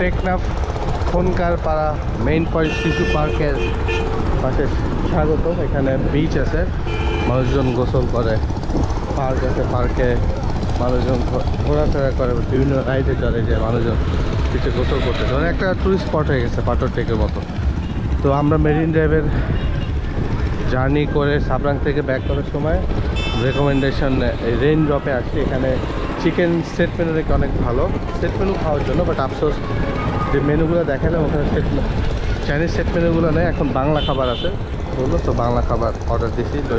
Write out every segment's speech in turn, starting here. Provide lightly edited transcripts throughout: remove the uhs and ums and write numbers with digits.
টেকনাফ খনকার পাড়া main point শিশু পার্কের পাশে স্বাগত। এখানে বিচ আছে, মানুষজন গোসল করে, পার্ক আছে, পার্কে মানুষজন ঘোরাফেরা করে, বিভিন্ন রাইডে চলে যে মানুষজন কিছু গোসল করতে মানে একটা টুরিস্ট স্পট হয়ে গেছে পাটর টেকের মতো। তো আমরা মেরিন ড্রাইভের জার্নি করে সাবরাং থেকে ব্যাক করার সময় রেকমেন্ডেশন রেইন ড্রপে আসছি। এখানে চিকেন সেট মেনু দেখে অনেক ভালো, সেট মেনু খাওয়ার জন্য, বাট আফসোস যে মেনুগুলো দেখালাম ওখানে চাইনিজ সেট মেনুগুলো নেই, এখন বাংলা খাবার আছে বললো, তো বাংলা খাবার অর্ডার দিয়েছি। তো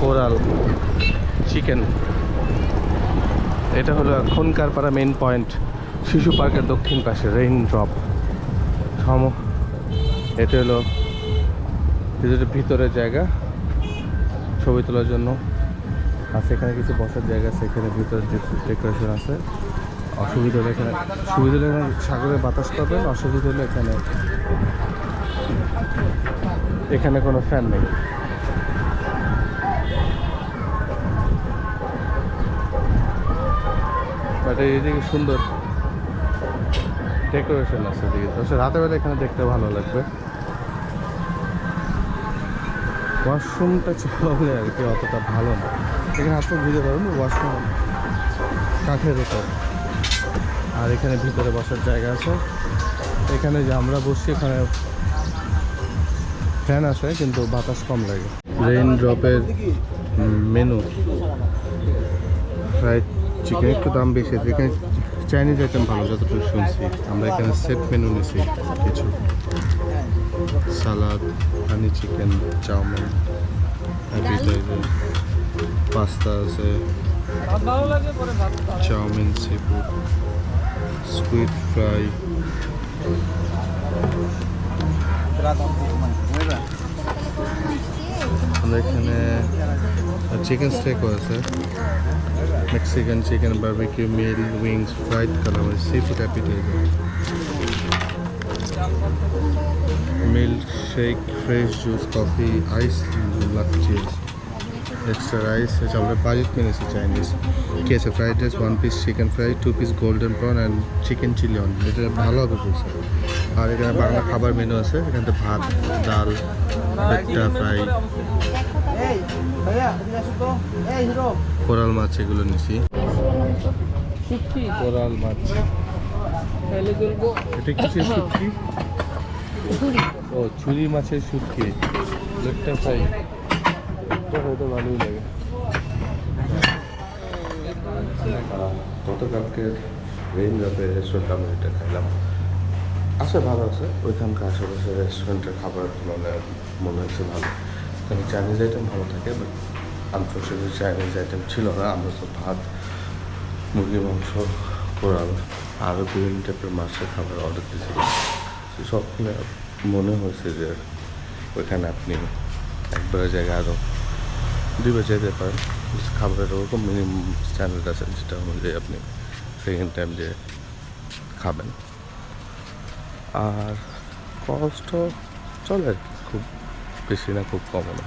কোরাল চিকেন। এটা হলো খনকার পাড়া মেইন পয়েন্ট শিশু পার্কের দক্ষিণ পাশে রেইন ড্রপ। এটা হলো ভিতরের জায়গা ছবি তোলার জন্য আছে, এখানে কিছু বসার জায়গা আছে, এখানে ভিতরে ডেকোরেশন আছে। অসুবিধা হলে এখানে, সুবিধা হলে এখানে সাগরের বাতাস পাবেন, অসুবিধা হলে এখানে কোনো ফ্যান নেই। বাট এইদিকে সুন্দর ডেকোরেশন আছে এদিকে, তো রাতের বেলা এখানে দেখতে ভালো লাগবে। ওয়াশরুমটা চলে আর কি অতটা ভালো না, এখানে আপনি বুঝতে পারবেন ওয়াশরুম কাঠের উপর, আর এখানে ভিতরে বসার জায়গা আছে। এখানে যে আমরা বসছি এখানে ফ্যান আছে কিন্তু বাতাস কম লাগে। রেইন ড্রপের মেনু ফ্রাইড চিকেন একটু দাম বেশি আছে, এখানে চাইনিজ আইটেম ভালো যতটুকু শুনছি। আমরা এখানে সেট মেনু নিছি, কিছু salad, honey chicken, chowmein, appetizer, pasta আছে, চাউমিন, সিফুড, স্কুইড ফ্রাই, আমরা এখানে চিকেন স্টেকও আছে, Mexican chicken, barbecue meal, wings, fried calamari, seafood appetizer, milk shake, fresh juice, coffee, ice lassi, extra rice. আমাদের বাজেট মেনেছি Chinese কি আছে, fried rice, 1 piece chicken fry, 2 piece golden prawn and chicken chilli অন। এটা ভালো হবে বলছে। আর এখানে বাংলা খাবার মেনু আছে, এখানে ভাত, ডাল, পেট্টা ফ্রাই, কোরাল মাছ, এগুলো নিছি। কোরাল মাছ, এটা কিসের শুটকি? ও ছুরি মাছের শুটকি, পেট্টা ফ্রাই, এটা হয়তো ভালোই লাগে। গতকালকে রেইন ড্রপের রেস্টুরেন্ট আমরা এটা খাইলাম, আছে ভালো আছে, ওইখানকার আশেপাশে রেস্টুরেন্টের খাবার মনে হচ্ছে ভালো, এখানে চাইনিজ আইটেম ভালো থাকে, বাট আনফর্চুনেটলি চাইনিজ আইটেম ছিল না। আমরা তো ভাত, মুরগি মাংস, কোরাল আরও বিভিন্ন টাইপের মাছের খাবার অর্ডার দিয়েছিলাম। সব মনে হয়েছে যে ওইখানে আপনি একবারের জায়গায় আরও 2 বার যেতে পারেন, খাবারের ওরকম মিনিমাম স্ট্যান্ডার্ড আছে যেটা অনুযায়ী আপনি সেকেন্ড টাইম যে খাবেন। আর কষ্ট চলে আর কি, খুব বেশি না খুব কমও না।